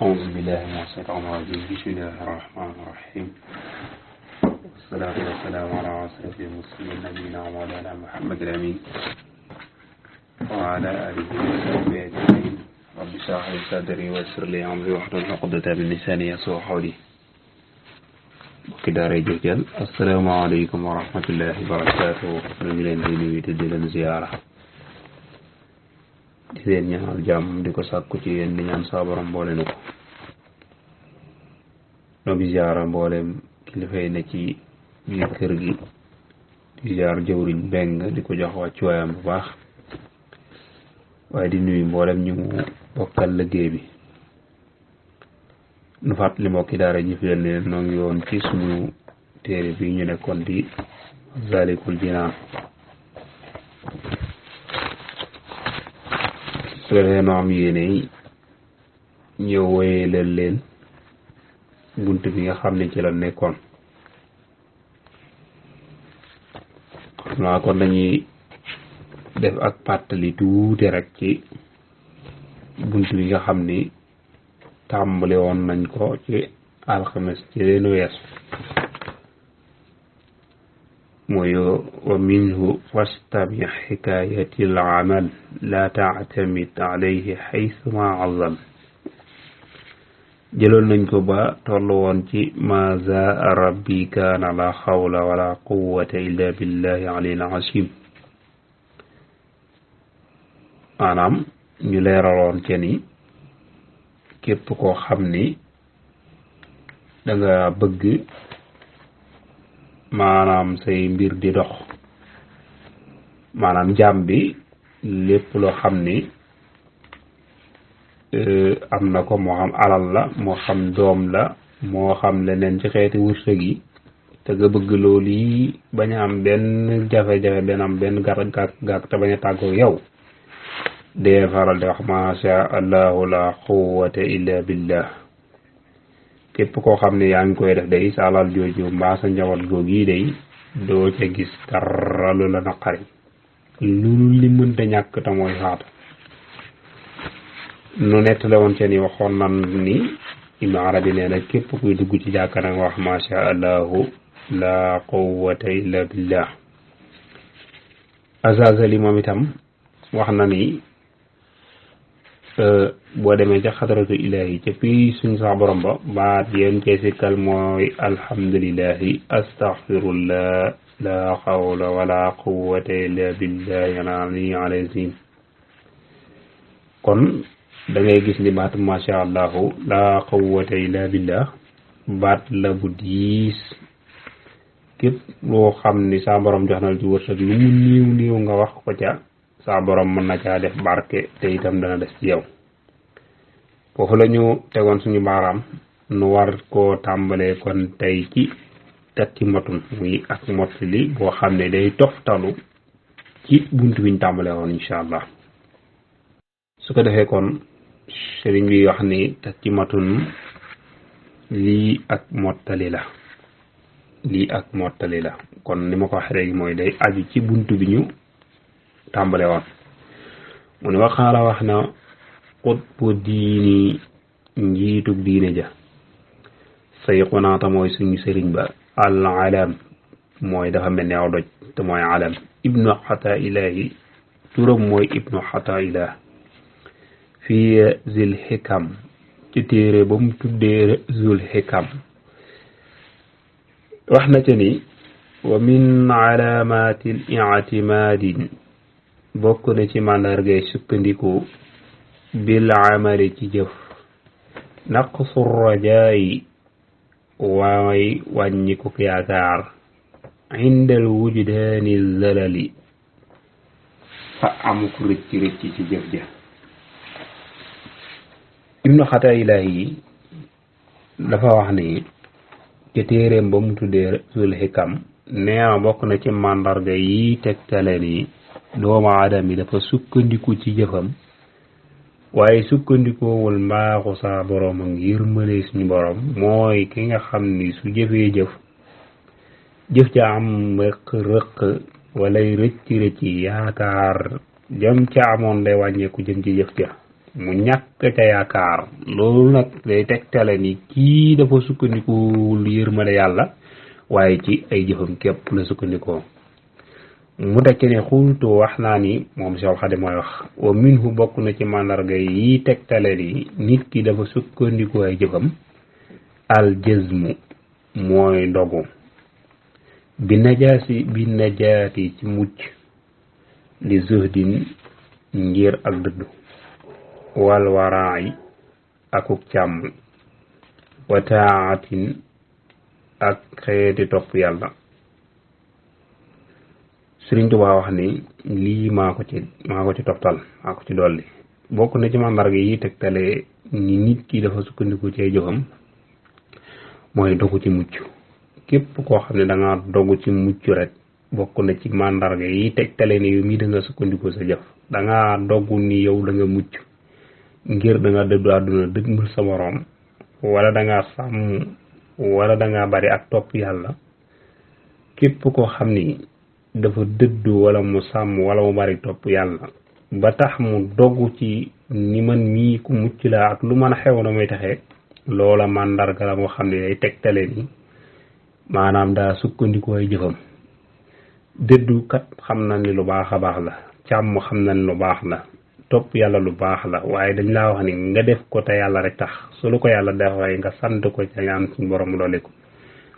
أعوذ بالله من الشيطان الرجيم بسم الله الرحمن الرحيم والصلاة والسلام على أشرف المرسلين نبينا ومولانا محمد الأمين وعلى آله وصحبه أجمعين رب اشرح لي صدري ويسر لي أمري واحلل عقدة من لساني يفقهوا قولي mbokki daaray Jokal asalaamaaleykum wa rahmatullahi wa barakaatu ñu ngi leen di nuyu te di leen ziyaara di leen ñaanal jàmm di ko sàkku ci yéen di ñaan saa borom boole nu ko noo ngi ziyaara mboolem kilifa yi ne ci biir kër gi di ziyaar jëwriñ Mbeng di ko jox wàccuwaayam bu baax waaye di nuyu mboolem ñu mu bokkal liggéey bi nu fàttali mbokki daara ñi fi leen noo ngi woon ci suñu téere bi ñu nekkoon di Masaalikul Jinaan su ko defee noo am yéene ñëw woyee leen bunt bi nga xam ne ci la nekkoon xam naa kon dañuy def ak pàttali tuuti rek ci bunt bi nga xam ni tàmbali woon nañ ko ci alxames ci leen wees mooy wa minhu fastami xikayati al amal la tactamid alayhi xaytuma azam jëloon nañ ko ba toll woon ci ma zaa rabbi kaana la xawla wala quwwata illa billahi alil asim maanaam ñu leeraloon ci ni képp koo xam ni danga bëgg maanaam say mbir di dox maanaam jaam bi lépp loo xam ni am na ko moo xam alal la moo xam doom la moo xam leneen ci xeeti wërsëg yi te nga bëgg loolu yi bañ a am benn jafe-jafe benn am benn gàkk te bañ a tàggoo yow dee faral di wax masha allahu la quwwata illa billah képp koo xam ne yaa ngi koy def day sa alal jooju mbaa sa njaboot googu yi day doo ca gis dara lu la naqari lu li mënta ñàkk te mooy faatu nu nettale woon seen yi waxoon nan ni Ibnu Arabi nee na képp kuy dugg ci jàkka nag wax masha allahu la quwwata illa billah Azazali moom itam wax na ni boo demee ca xadaratu ilahi ca fii suñ sax borom ba baat yéen cee sikkal mooy alhamdulillahi astaghfirullah la hawla wala quwwata illa billahi al-ali al-azim kon da ngay gis ni baat masha allahu la quwwata illa billah baat la bu diis képp loo xam ni sa borom jox na la ci wërsëg lu mu néew nga wax ko ca sa borom mën na caa def barke te itam dana des ci yow foofu la ñu tegoon suñu baaraam nu war koo tàmbalee kon tey ci tatti matun muy ak mottali boo xam ne day toftalu ci buntu biñ tàmbalee woon incha allah su ko defee kon sëriñ bi wax ni tatti matun lii ak mottali la kon ni ma ko waxee léegi mooy day aju ci buntu bi ñu tàmbale woon mu ne waxaala wax na xutbu diini njiitug diine ja sayxunaata mooy suñu sëriñ ba al alam mooy dafa mel ne aw doj te mooy alam ibnu xata ilahi turam mooy ibnu xata ilah fii zil xikam ci téere ba mu tuddee zul xikam wax na ca ni wa min alamati l ictimaadin bokk na ci màndargay sukkandiku bil amali ci jëf naqsu rajaayi waay wàññiku yaakaar indal wujdaani zalali fa amuk rëcc ci jëf ja ibnu xata ilahi dafa wax ni ci téeréem ba mu tuddee sul xikam neema bokk na ci màndarga yi tegtale ni doomu aadama yi dafa sukkandiku ci jëfam waaye sukkandikoowul mbaaxu sa borom ngir mëne suñu borom mooy ki nga xam ni su jëfee jëf ca am rëq walay rëcc yaakaar jëm ca amoon day wàññeeku jëm ci jëf ja mu ñàkk ca yaakaar loolu nag day tegtale ni kii dafa sukkandiku yërmande yàlla waaye ci ay jëfam képp la sukkandikoo mu tekki ne xultu wax naa ni moom Seex Xaadim mooy wax wa minhu bokk na ci màndarga yi tegtale ni nit ki dafa sukkandikoo ay jëfam al jazmu mooy dogu bi najaati ci mucc li zuhdin ngir ak dëddu wal waraay akuk càmm wa taatin ak xeeti topp yàlla Sëriñ Tuubaa wax ni lii maa ko ci toptal maa ko ci dolli bokk na ci màndarga yi tegtale ni nit ki dafa sukkandiku ci ay jëfam mooy dogu ci mucc képp koo xam ne da nga dogu ci mucc rek bokk na ci màndarga yi tegtale ni yow mii da nga sukkandiku sa jëf da nga dogu ni yow da nga mucc ngir da nga dëddu àdduna dëgmal sa borom wala da nga sàmm wala da nga bari ak topp yàlla képp koo xam ni dafa dëddu wala mu sàmm wala mu bari topp yàlla ba tax mu dogu ci ni man mii ku mucc la ak lu mën a xew na may taxee loola màndarga la moo xam ne day tegtale ni maanaam daa sukkandiku ay jëfam dëddu kat xam na ni lu baax a baax la càmm xam na ni lu baax la topp yàlla lu baax la waaye dañ laa wax ni nga def ko te yàlla rek tax su lu ko yàlla defee nga sant ko ca ñaan suñu borom mu doole ko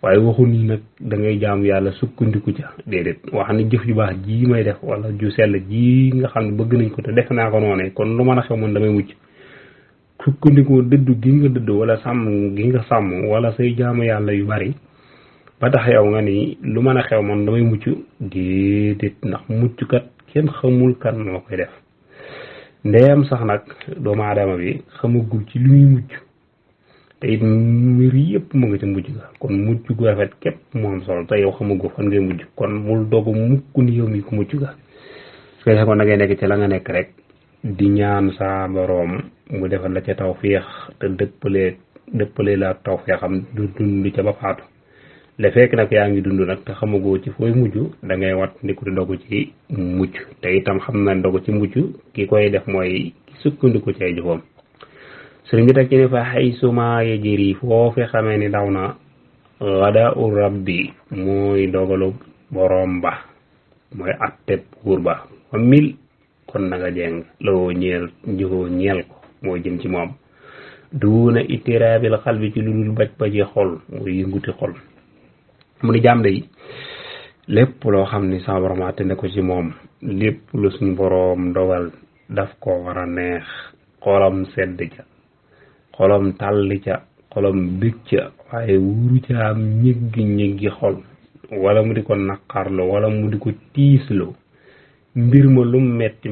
waaye waxu ni nag da ngay jaamu yàlla sukkandiku ca déedéet wax ni jëf ju baax ji may def wala ju sell ji nga xam ne bëgg nañ ko te def naa ko noonee kon lu mën a xew man damay mucc sukkandikoo dëddu gi nga dëddu wala sàmm gi nga sàmm wala say jaamu yàlla yu bari ba tax yow nga ni lu mën a xew man damay mucc déedéet ndax mucc kat kenn xamul kan moo koy def ndeyam sax nag doomu aadama bi xamagul ci li muy mucc te it mbir yëpp mu nga ca mujj ga kon mucc gu rafet képp moo am solo te yow xamagoo fan ngay mujj kon bul dogu mukk ni yow mi ko mucc ga su ko defee kon da ngay nekk ci la nga nekk rek di ñaan sa boroom mu defal la ca tawféex te dëppale la tawféexam du dund ca ba faatu le fekk nag yaa ngi dund nag te xamagoo ci fooy mujj da ngay wat ndiku di dogu ci mucc te itam xam na dogu ci mucc ki koy def mooy ki sukkandiku ci ay jëfam sëriñ bi teg ci ne fa xay suma yejëri foofi xamee ni daw na gada u rabbi mooy dogalu borom ba mooy atteb buur ba fa mil kon na nga jeng loo ñeel ko mooy jëm ci moom duuna itiraabil xal bi ci lu dul baj baji xol mooy yënguti xol mu ni jaam day lépp loo xam ni sa borom àtte ne ko ci moom lépp lu suñu borom dogal daf ko war a neex xolam sedd ca xolam tàlli ca xolam bég ca waaye wuru ca am ñëggi xol wala mu di ko naqarlu wala mu di ko tiislu mbir ma lu metti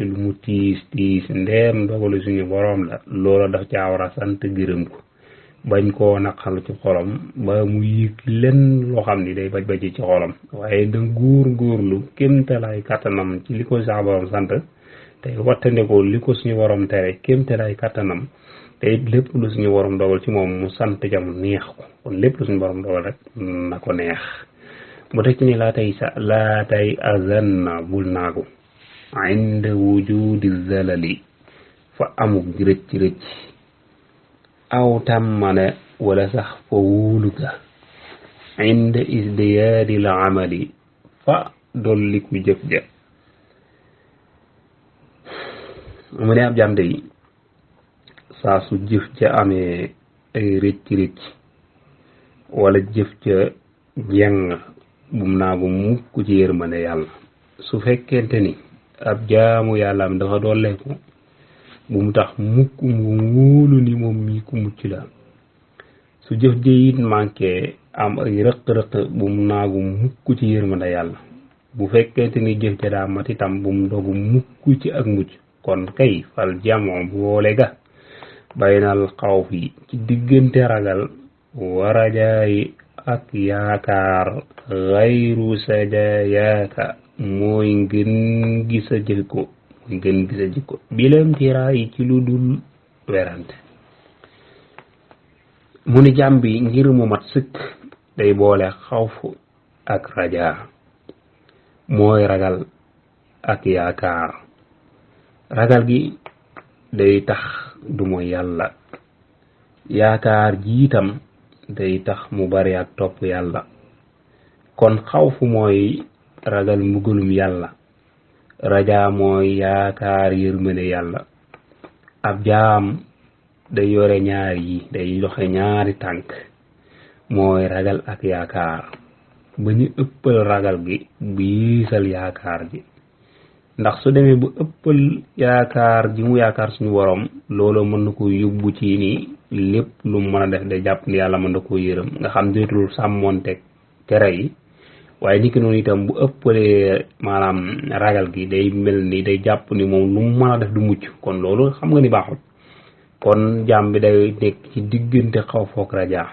lu mu tiis ndeem dogalu suñu borom la loola daf caa war a sant gërëm ko bañ koo naqarlu ci xolam ba mu yëg lenn loo xam ni day baj ci xolam waaye da góorlu kéemtalaay kàttanam ci li ko sa borom sant tey wattandikoo li ko suñu borom tere kéemtalaay kàttanam te it lépp lu suñu borom dogal ci moom mu sant jam neex ko kon lépp lu suñu borom dogal rek na ko neex mu teg ci ni laa tay azanna bul naagu inda wujudi zalali fa amuk rëcc aw tàmmane wala sax fa wóoluga inda isdiyaadi la amali fa dolliku jëf ja mu ne ab jàmde yi saa su jëf ja amee ay rëcc wala jëf ja jeng bum naagu mukk ci yërmande yàlla su fekkente ni ab jaamu yàlla am dafa dolleeku bu mu tax mukk mu wóolu ni moom mii ku mucc la su jëf jëyit manqué am ay rëq-rëq bu mu naagu mukk ci yërmande yàlla bu fekkente ni jëf ja daa mat itam bu mu dogu mukk ci ak mucc kon kay fal jamoo boole ga baynal xawfi ci diggante ragal warajaay ak yaakaar xayru sajayaaka mooy ngën gi sa jikko bilam tiraay ci lu dul werante mu ni jàmm bi ngir mu mat sëkk day boole xawfu ak rajaa mooy ragal ak yaakaar ragal gi day tax du mooy yàlla yaakaar ji itam day tax mu bari ak topp yàlla kon xawfu mooy ragal mbugalum yàlla rajaa mooy yaakaar yërmande yàlla ab jaam day yore ñaar yi day doxe ñaari tànk mooy ragal ak yaakaar ba ñu ëppal ragal gi bu yiisal yaakaar ji ndax su demee bu ëppal yaakaar ji mu yaakaar suñu borom loolu mën na ko yóbbu ci ni lépp lu mën a def de jàpp ni yàlla mën na koo yërëm nga xam dootul sàmmoonteeg tere yi waaye niki noonu itam bu ëppalee maanaam ragal gi day mel ni day jàpp ni moom lu mu mën a def du mucc kon loolu xam nga ni baaxul kon jaam bi day nekk ci diggante xaw foog rajaa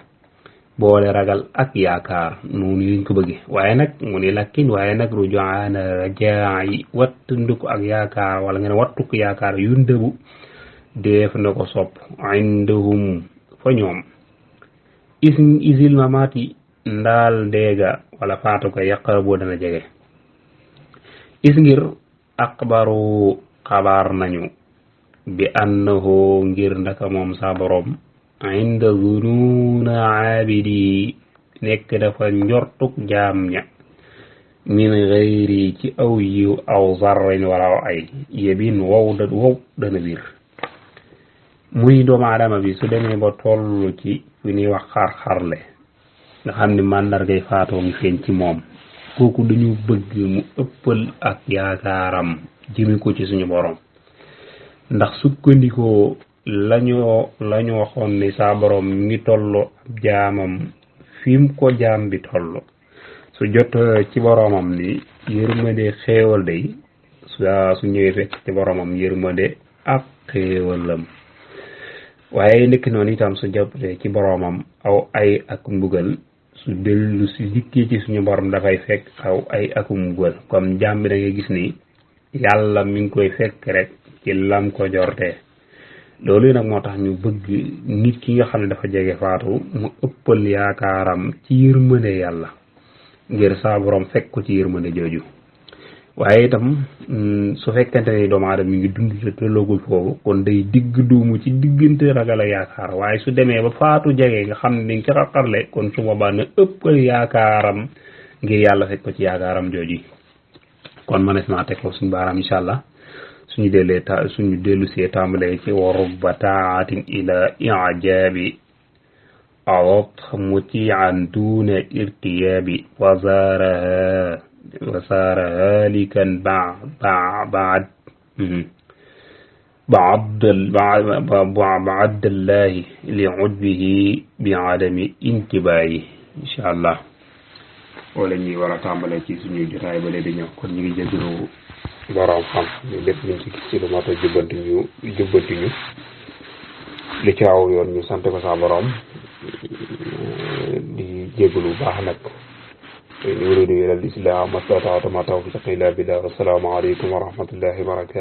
boole ragal ak yaakaar noonu lañ ko bëggee waaye nag mu ni lakkin waaye nag rujuaana rajaa yi wattandiku ak yaakaar wala nga ne wattuk yaakaar yu ndëbu def na ko sopp indahum fa ñoom isil mamaati ndaal deega wala faatu ko yaqar boo dana jege is ngir akbaru xabaar nañu bi annahu ngir ndaka moom sa borom inda zununa aabidi nekk dafa njortuk jaam ña min gayri ci aw yiw aw zarrin wala ay yebin wow dana biir muy doomu aadama bi su demee ba toll ci fi ñuy wax xar-xarle nga xam ne màndargay faatoo ngi feeñ ci moom kooku dañu bëgg mu ëppal ak yaakaaram jëme ko ci suñu borom ndax sukkandikoo lañu waxoon ni saa borom mi ngi toll ab jaamam fi mu ko jaam bi toll su jot ci boromam ni yërmande xéewal day su ñëwee fekk ci boromam yërmande ak xéewalam waaye nekk noonu itam su jotee ci boromam aw ay ak mbugal su dellu si dikkee ci suñu borom dafay fekk aw ay ak mbugal comme jaam bi da ngay gis ni yàlla mi ngi koy fekk rek ci lam ko jortee loolu nag moo tax ñu bëgg nit ki nga xam ne dafa jege faatu mu ëppal yaakaaram ci yërmande yàlla ngir saa borom fekk ko ci yërmande jooju waaye itam su fekkente ni doomu aadama mi ngi dund te tolloogul foofu kon day digg duumu ci diggante ragal a yaakaar waaye su demee ba faatu jege nga xam ne dañ ci xarxarle kon su boobaa na ëppal yaakaaram ngir yàlla fekk ko ci yaakaaram jooju kon manes naa teg ko suñu baaraam incha allah suñu dellu see tàmbalee ci wa rubba taatin ila ijaabi awat mutian duna irtiyaabi wa saara halikan baadallahi li udbihi bi adami intibaayi incha allah wala ñuy war a tàmbalee ci suñu jotaay ba léegi ñëw kon ñu ngi jégalu borom xam ñu lépp luñ ci gis ci lu mat a jubbanti ñu li ci aw yoon ñu sant ko sa borom di jégalu baax nag in uriidu illa al-islaah ma stata'tu wa ma tawfiiqi illa billah. Assalaamu aleykum wa rahmatullahi wa barakaatuh.